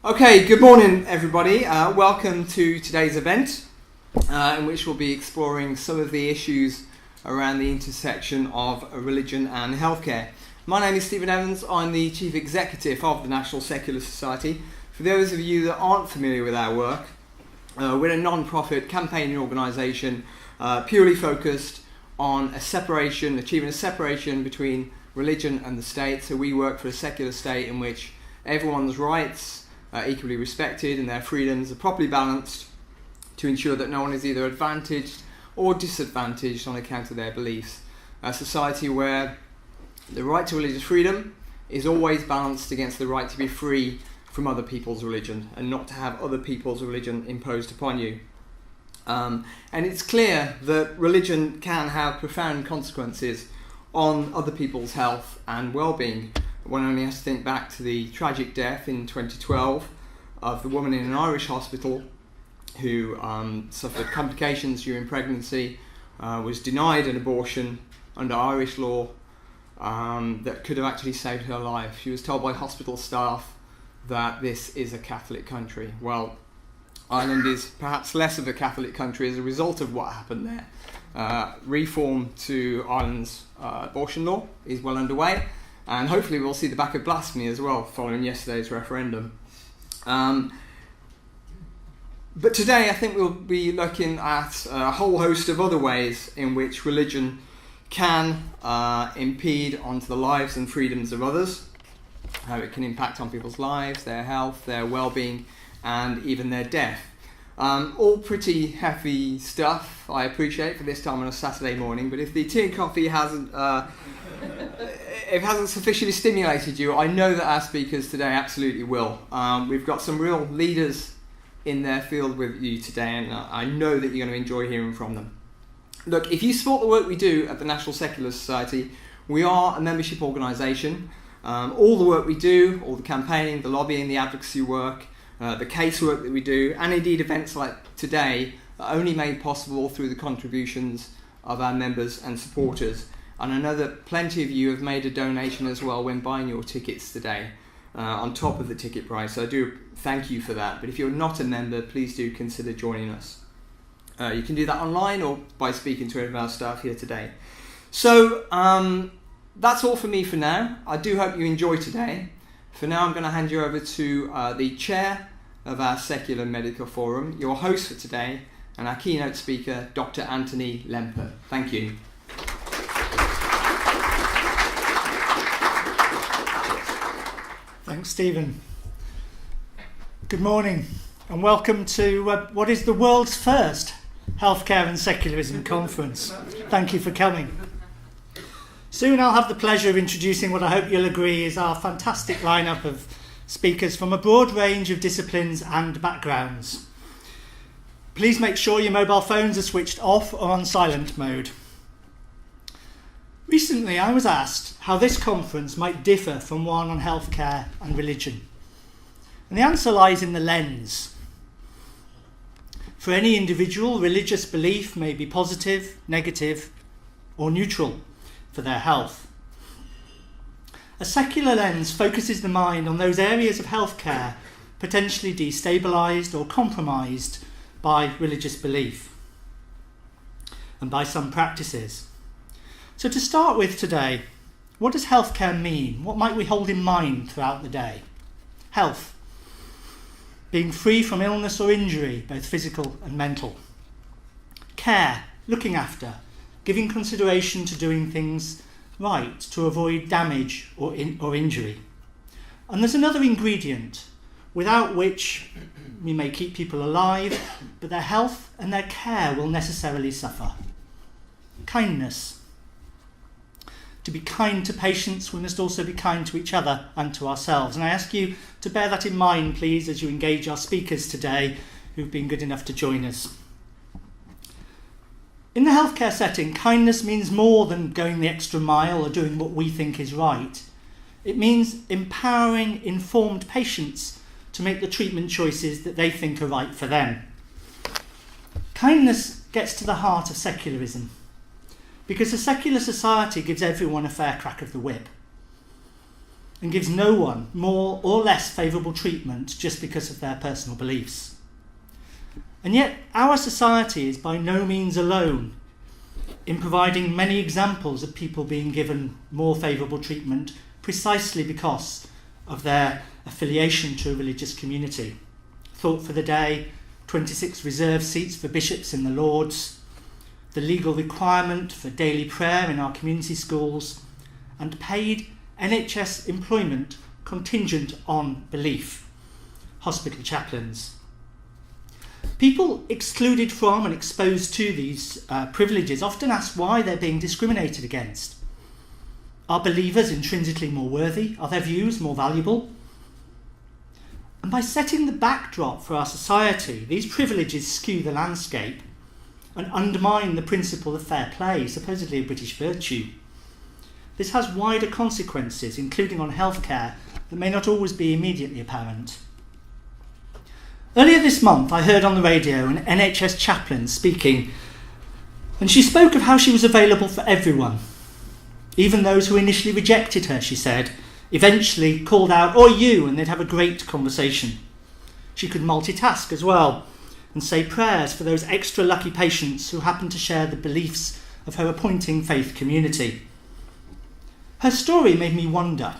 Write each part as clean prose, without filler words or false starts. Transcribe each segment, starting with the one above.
Okay, good morning everybody. Welcome to today's event in which we'll be exploring some of the issues around the intersection of religion and healthcare. My name is Stephen Evans. I'm the Chief Executive of the National Secular Society. For those of you that aren't familiar with our work, we're a non-profit campaigning organisation purely focused on achieving a separation between religion and the state. So we work for a secular state in which everyone's rights equally respected and their freedoms are properly balanced to ensure that no one is either advantaged or disadvantaged on account of their beliefs. A society where the right to religious freedom is always balanced against the right to be free from other people's religion and not to have other people's religion imposed upon you. And it's clear that religion can have profound consequences on other people's health and well-being. One only has to think back to the tragic death in 2012 of the woman in an Irish hospital who suffered complications during pregnancy, was denied an abortion under Irish law that could have actually saved her life. She was told by hospital staff that this is a Catholic country. Well, Ireland is perhaps less of a Catholic country as a result of what happened there. Reform to Ireland's abortion law is well underway. And hopefully we'll see the back of blasphemy as well following yesterday's referendum. But today I think we'll be looking at a whole host of other ways in which religion can impede onto the lives and freedoms of others, how it can impact on people's lives, their health, their well-being, and even their death. All pretty heavy stuff, I appreciate, for this time on a Saturday morning, but if the tea and coffee hasn't sufficiently stimulated you, I know that our speakers today absolutely will. We've got some real leaders in their field with you today, and I know that you're going to enjoy hearing from them. Look, if you support the work we do at the National Secular Society, we are a membership organisation. All the work we do, all the campaigning, the lobbying, the advocacy work, the casework that we do, and indeed events like today, are only made possible through the contributions of our members and supporters. And I know that plenty of you have made a donation as well when buying your tickets today, on top of the ticket price. So I do thank you for that. But if you're not a member, please do consider joining us. You can do that online or by speaking to any of our staff here today. So that's all for me for now. I do hope you enjoy today. For now, I'm going to hand you over to the chair of our Secular Medical Forum, your host for today, and our keynote speaker, Dr. Antony Lempert. Thank you. Thanks, Stephen. Good morning and welcome to what is the world's first Healthcare and Secularism conference. Thank you for coming. Soon I'll have the pleasure of introducing what I hope you'll agree is our fantastic lineup of speakers from a broad range of disciplines and backgrounds. Please make sure your mobile phones are switched off or on silent mode. Recently, I was asked how this conference might differ from one on healthcare and religion. And the answer lies in the lens. For any individual, religious belief may be positive, negative, or neutral for their health. A secular lens focuses the mind on those areas of healthcare potentially destabilised or compromised by religious belief and by some practices. So to start with today, what does healthcare mean? What might we hold in mind throughout the day? Health. Being free from illness or injury, both physical and mental. Care. Looking after. Giving consideration to doing things right to avoid damage or injury. And there's another ingredient, without which we may keep people alive, but their health and their care will necessarily suffer. Kindness. To be kind to patients, we must also be kind to each other and to ourselves. And I ask you to bear that in mind, please, as you engage our speakers today who've been good enough to join us. In the healthcare setting, kindness means more than going the extra mile or doing what we think is right. It means empowering informed patients to make the treatment choices that they think are right for them. Kindness gets to the heart of secularism, because a secular society gives everyone a fair crack of the whip. and gives no one more or less favourable treatment just because of their personal beliefs. And yet our society is by no means alone in providing many examples of people being given more favourable treatment precisely because of their affiliation to a religious community. Thought for the day, 26 reserved seats for bishops in the Lords, the legal requirement for daily prayer in our community schools, and paid NHS employment contingent on belief, hospital chaplains. People excluded from and exposed to these privileges often ask why they're being discriminated against. Are believers intrinsically more worthy? Are their views more valuable? And by setting the backdrop for our society, these privileges skew the landscape and undermine the principle of fair play, supposedly a British virtue. This has wider consequences, including on healthcare, that may not always be immediately apparent. Earlier this month, I heard on the radio an NHS chaplain speaking, and she spoke of how she was available for everyone. Even those who initially rejected her, she said, eventually called out, "Oi you," and they'd have a great conversation. She could multitask as well and say prayers for those extra lucky patients who happened to share the beliefs of her appointing faith community. Her story made me wonder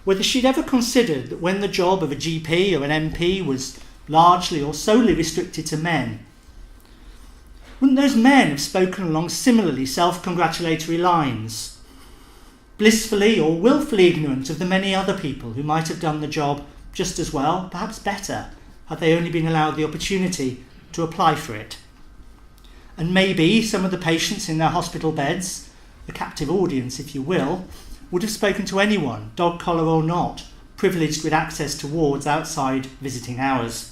whether she'd ever considered that when the job of a GP or an MP was largely or solely restricted to men, wouldn't those men have spoken along similarly self-congratulatory lines, blissfully or willfully ignorant of the many other people who might have done the job just as well, perhaps better, had they only been allowed the opportunity to apply for it? And maybe some of the patients in their hospital beds, the captive audience if you will, would have spoken to anyone, dog collar or not, privileged with access to wards outside visiting hours.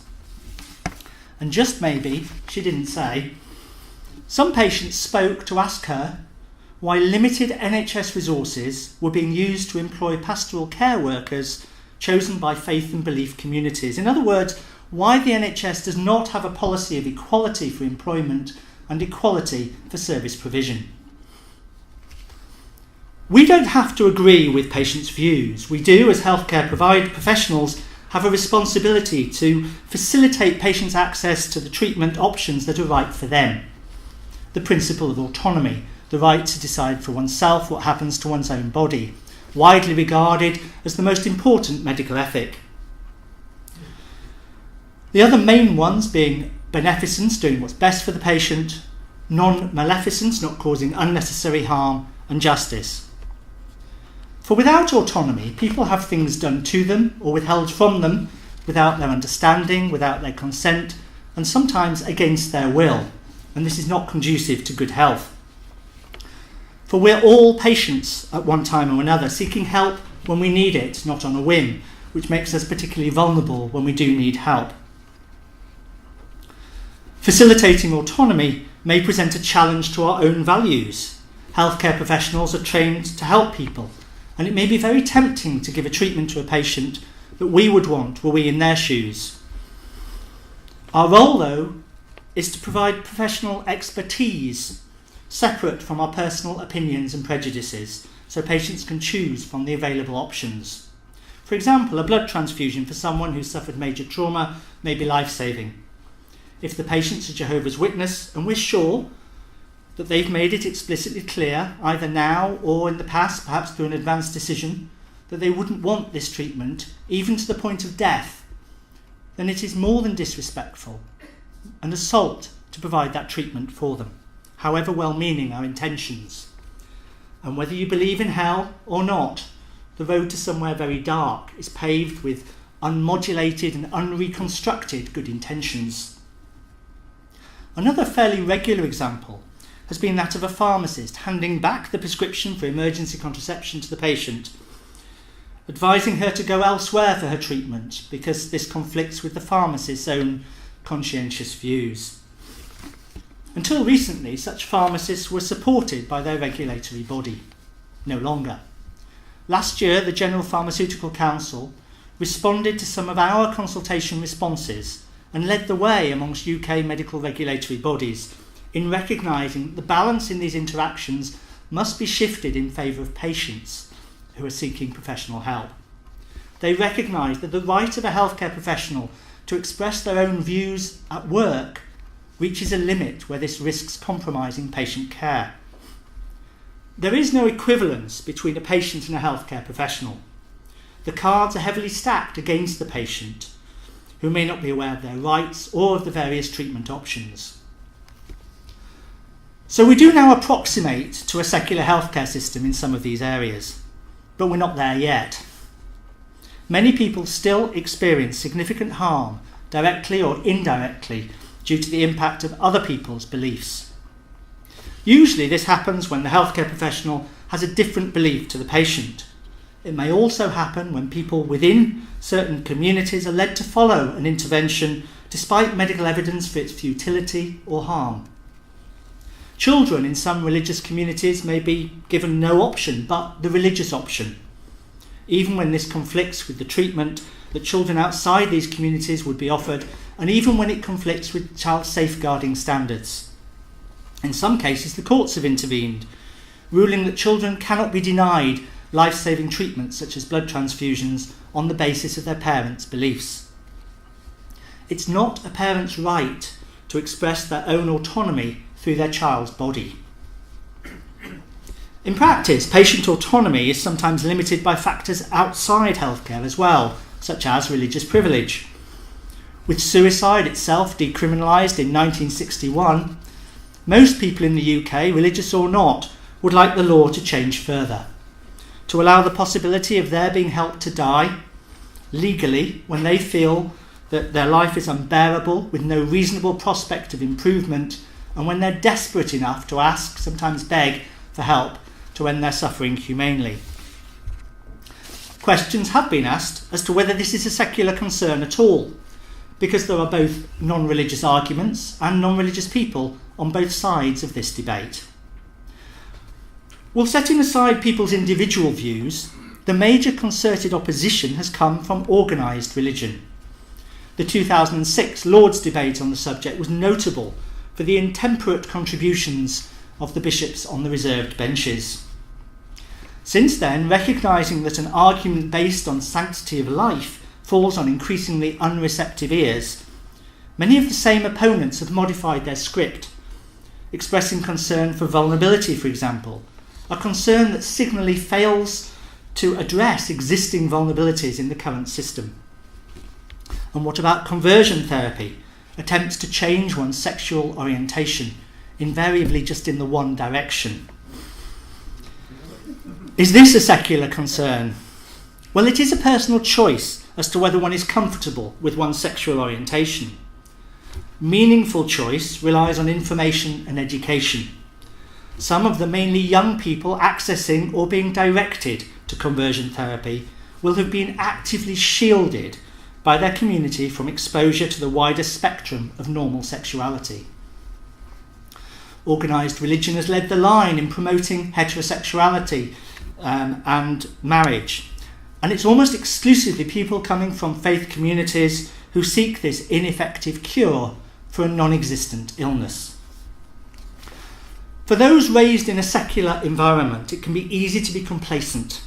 And just maybe, she didn't say, some patients spoke to ask her why limited NHS resources were being used to employ pastoral care workers chosen by faith and belief communities. In other words, why the NHS does not have a policy of equality for employment and equality for service provision. We don't have to agree with patients' views. We do, as healthcare professionals, have a responsibility to facilitate patients' access to the treatment options that are right for them. The principle of autonomy, the right to decide for oneself what happens to one's own body, widely regarded as the most important medical ethic. The other main ones being beneficence, doing what's best for the patient, non-maleficence, not causing unnecessary harm, and justice. For without autonomy, people have things done to them or withheld from them without their understanding, without their consent, and sometimes against their will. And this is not conducive to good health. For we're all patients at one time or another, seeking help when we need it, not on a whim, which makes us particularly vulnerable when we do need help. Facilitating autonomy may present a challenge to our own values. Healthcare professionals are trained to help people, and it may be very tempting to give a treatment to a patient that we would want were we in their shoes. Our role, though, is to provide professional expertise separate from our personal opinions and prejudices, so patients can choose from the available options. For example, a blood transfusion for someone who's suffered major trauma may be life-saving. If the patient's a Jehovah's Witness and we're sure that they've made it explicitly clear, either now or in the past, perhaps through an advanced decision, that they wouldn't want this treatment, even to the point of death, then it is more than disrespectful, an assault to provide that treatment for them, however well-meaning our intentions. And whether you believe in hell or not, the road to somewhere very dark is paved with unmodulated and unreconstructed good intentions. Another fairly regular example has been that of a pharmacist handing back the prescription for emergency contraception to the patient, advising her to go elsewhere for her treatment because this conflicts with the pharmacist's own conscientious views. Until recently, such pharmacists were supported by their regulatory body. No longer. Last year, the General Pharmaceutical Council responded to some of our consultation responses and led the way amongst UK medical regulatory bodies in recognising that the balance in these interactions must be shifted in favour of patients, who are seeking professional help. They recognise that the right of a healthcare professional to express their own views at work reaches a limit where this risks compromising patient care. There is no equivalence between a patient and a healthcare professional. The cards are heavily stacked against the patient, who may not be aware of their rights or of the various treatment options. So we do now approximate to a secular healthcare system in some of these areas, but we're not there yet. Many people still experience significant harm, directly or indirectly, due to the impact of other people's beliefs. Usually this happens when the healthcare professional has a different belief to the patient. It may also happen when people within certain communities are led to follow an intervention despite medical evidence for its futility or harm. Children in some religious communities may be given no option but the religious option, even when this conflicts with the treatment that children outside these communities would be offered, and even when it conflicts with child safeguarding standards. In some cases, the courts have intervened, ruling that children cannot be denied life-saving treatments such as blood transfusions on the basis of their parents' beliefs. It's not a parent's right to express their own autonomy through their child's body. In practice, patient autonomy is sometimes limited by factors outside healthcare as well, such as religious privilege. With suicide itself decriminalised in 1961, most people in the UK, religious or not, would like the law to change further, to allow the possibility of their being helped to die legally when they feel that their life is unbearable with no reasonable prospect of improvement, and when they're desperate enough to ask, sometimes beg, for help to end their suffering humanely. Questions have been asked as to whether this is a secular concern at all, because there are both non-religious arguments and non-religious people on both sides of this debate. Well, setting aside people's individual views, the major concerted opposition has come from organised religion. The 2006 Lord's debate on the subject was notable for the intemperate contributions of the bishops on the reserved benches. Since then, recognising that an argument based on sanctity of life falls on increasingly unreceptive ears, many of the same opponents have modified their script, expressing concern for vulnerability, for example, a concern that signally fails to address existing vulnerabilities in the current system. And what about conversion therapy, attempts to change one's sexual orientation, invariably just in the one direction? Is this a secular concern? Well, it is a personal choice as to whether one is comfortable with one's sexual orientation. Meaningful choice relies on information and education. Some of the mainly young people accessing or being directed to conversion therapy will have been actively shielded by their community from exposure to the wider spectrum of normal sexuality. Organised religion has led the line in promoting heterosexuality and marriage, and it's almost exclusively people coming from faith communities who seek this ineffective cure for a non-existent illness. For those raised in a secular environment, it can be easy to be complacent,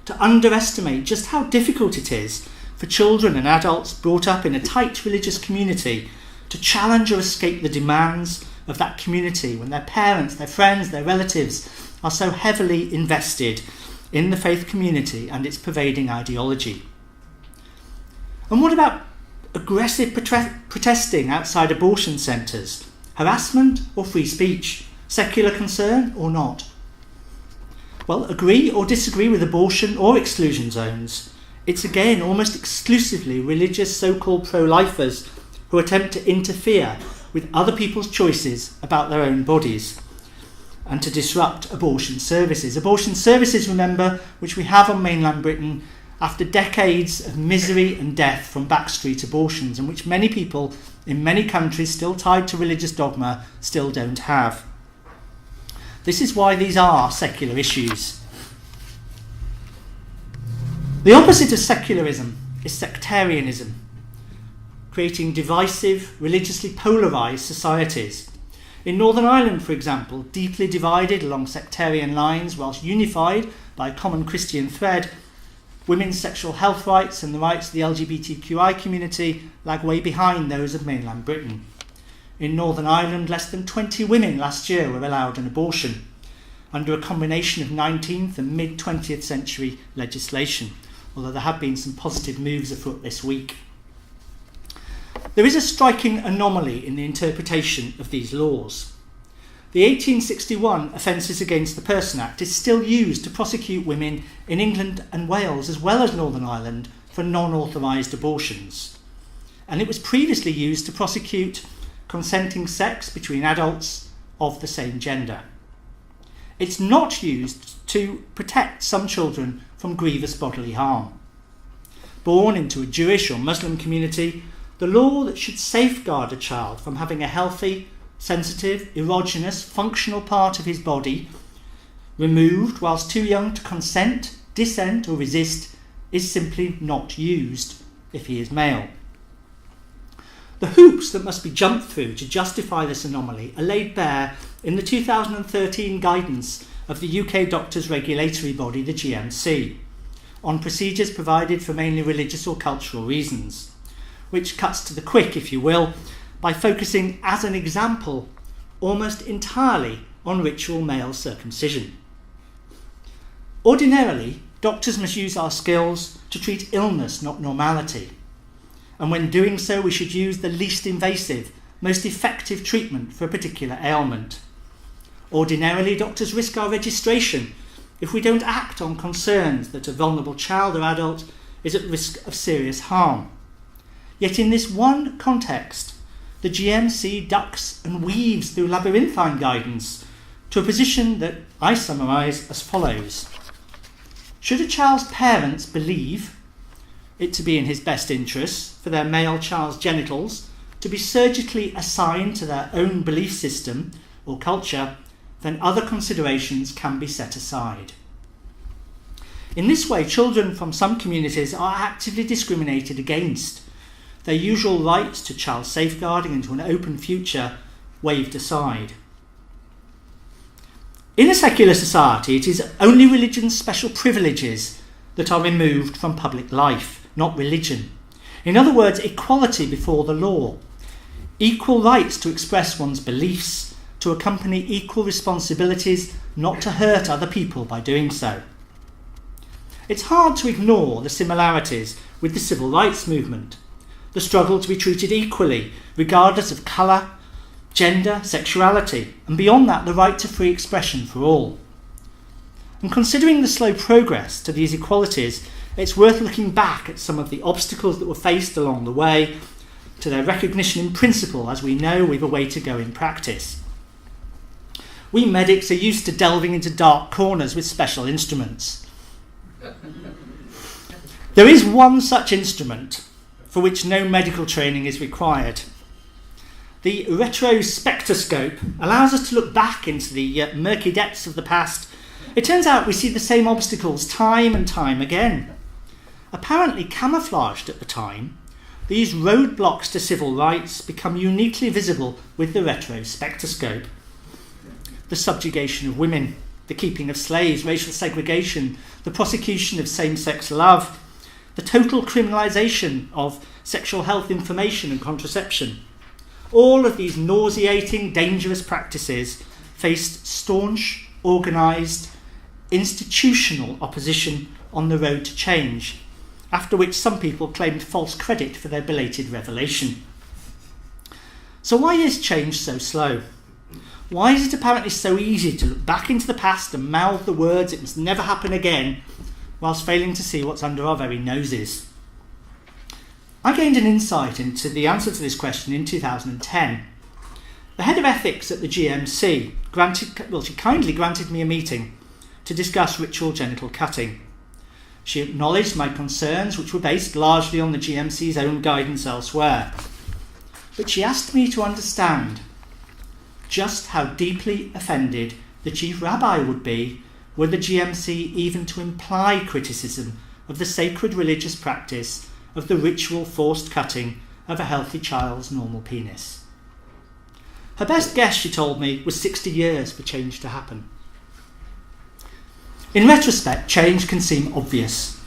to underestimate just how difficult it is for children and adults brought up in a tight religious community to challenge or escape the demands of that community when their parents, their friends, their relatives are so heavily invested in the faith community and its pervading ideology. And what about aggressive protesting outside abortion centres? Harassment or free speech? Secular concern or not? Well, agree or disagree with abortion or exclusion zones, it's again almost exclusively religious so-called pro-lifers who attempt to interfere with other people's choices about their own bodies and to disrupt abortion services. Abortion services, remember, which we have on mainland Britain after decades of misery and death from backstreet abortions, and which many people in many countries still tied to religious dogma still don't have. This is why these are secular issues. The opposite of secularism is sectarianism, creating divisive, religiously polarised societies. In Northern Ireland, for example, deeply divided along sectarian lines whilst unified by a common Christian thread, women's sexual health rights and the rights of the LGBTQI community lag way behind those of mainland Britain. In Northern Ireland, less than 20 women last year were allowed an abortion, under a combination of 19th and mid-20th century legislation, although there have been some positive moves afoot this week. There is a striking anomaly in the interpretation of these laws. The 1861 Offences Against the Person Act is still used to prosecute women in England and Wales as well as Northern Ireland for non-authorised abortions. And it was previously used to prosecute consenting sex between adults of the same gender. It's not used to protect some children from grievous bodily harm. Born into a Jewish or Muslim community, the law that should safeguard a child from having a healthy, sensitive, erogenous, functional part of his body removed whilst too young to consent, dissent or resist is simply not used if he is male. The hoops that must be jumped through to justify this anomaly are laid bare in the 2013 guidance of the UK doctors' regulatory body, the GMC, on procedures provided for mainly religious or cultural reasons, which cuts to the quick, if you will, by focusing as an example almost entirely on ritual male circumcision. Ordinarily, doctors must use our skills to treat illness, not normality. And when doing so, we should use the least invasive, most effective treatment for a particular ailment. Ordinarily, doctors risk our registration if we don't act on concerns that a vulnerable child or adult is at risk of serious harm. Yet in this one context, the GMC ducks and weaves through labyrinthine guidance to a position that I summarise as follows. Should a child's parents believe it to be in his best interests for their male child's genitals to be surgically assigned to their own belief system or culture, then other considerations can be set aside. In this way, children from some communities are actively discriminated against, their usual rights to child safeguarding and to an open future waved aside. In a secular society, it is only religion's special privileges that are removed from public life, not religion. In other words, equality before the law, equal rights to express one's beliefs, to accompany equal responsibilities not to hurt other people by doing so. It's hard to ignore the similarities with the civil rights movement, the struggle to be treated equally, regardless of colour, gender, sexuality, and beyond that, the right to free expression for all. And considering the slow progress to these equalities, it's worth looking back at some of the obstacles that were faced along the way to their recognition in principle, as we know we've a way to go in practice. We medics are used to delving into dark corners with special instruments. There is one such instrument for which no medical training is required. The retrospectoscope allows us to look back into the murky depths of the past. It turns out we see the same obstacles time and time again. Apparently camouflaged at the time, these roadblocks to civil rights become uniquely visible with the retrospectoscope. The subjugation of women, the keeping of slaves, racial segregation, the prosecution of same-sex love, the total criminalisation of sexual health information and contraception. All of these nauseating, dangerous practices faced staunch, organised, institutional opposition on the road to change, after which some people claimed false credit for their belated revelation. So why is change so slow? Why is it apparently so easy to look back into the past and mouth the words "it must never happen again," whilst failing to see what's under our very noses? I gained an insight into the answer to this question in 2010. The head of ethics at the GMC she kindly granted me a meeting to discuss ritual genital cutting. She acknowledged my concerns, which were based largely on the GMC's own guidance elsewhere. But she asked me to understand just how deeply offended the chief rabbi would be were the GMC even to imply criticism of the sacred religious practice of the ritual forced cutting of a healthy child's normal penis. Her best guess, she told me, was 60 years for change to happen. In retrospect, change can seem obvious.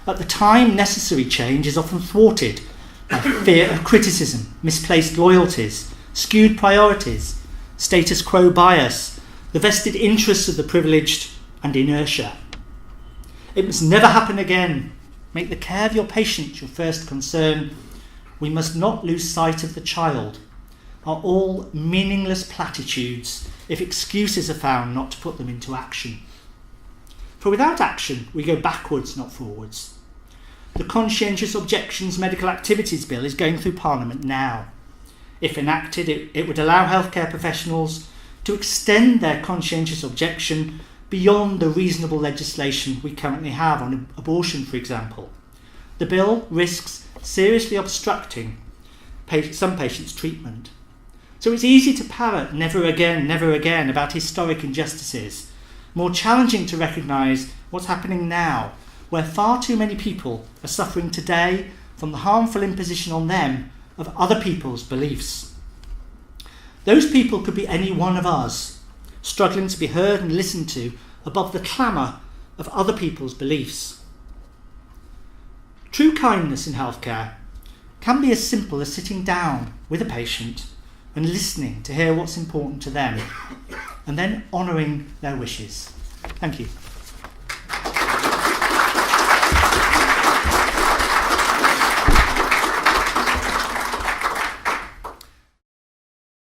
At the time, necessary change is often thwarted by fear of criticism, misplaced loyalties, skewed priorities, status quo bias, the vested interests of the privileged, and inertia. It must never happen again. Make the care of your patient your first concern. We must not lose sight of the child, are all meaningless platitudes if excuses are found not to put them into action. For without action, we go backwards, not forwards. The Conscientious Objections Medical Activities Bill is going through Parliament now. If enacted, it would allow healthcare professionals to extend their conscientious objection beyond the reasonable legislation we currently have on abortion, for example. The bill risks seriously obstructing some patients' treatment. So it's easy to parrot never again about historic injustices. More challenging to recognise what's happening now, where far too many people are suffering today from the harmful imposition on them of other people's beliefs. Those people could be any one of us, struggling to be heard and listened to above the clamour of other people's beliefs. True kindness in healthcare can be as simple as sitting down with a patient and listening to hear what's important to them, and then honouring their wishes. Thank you.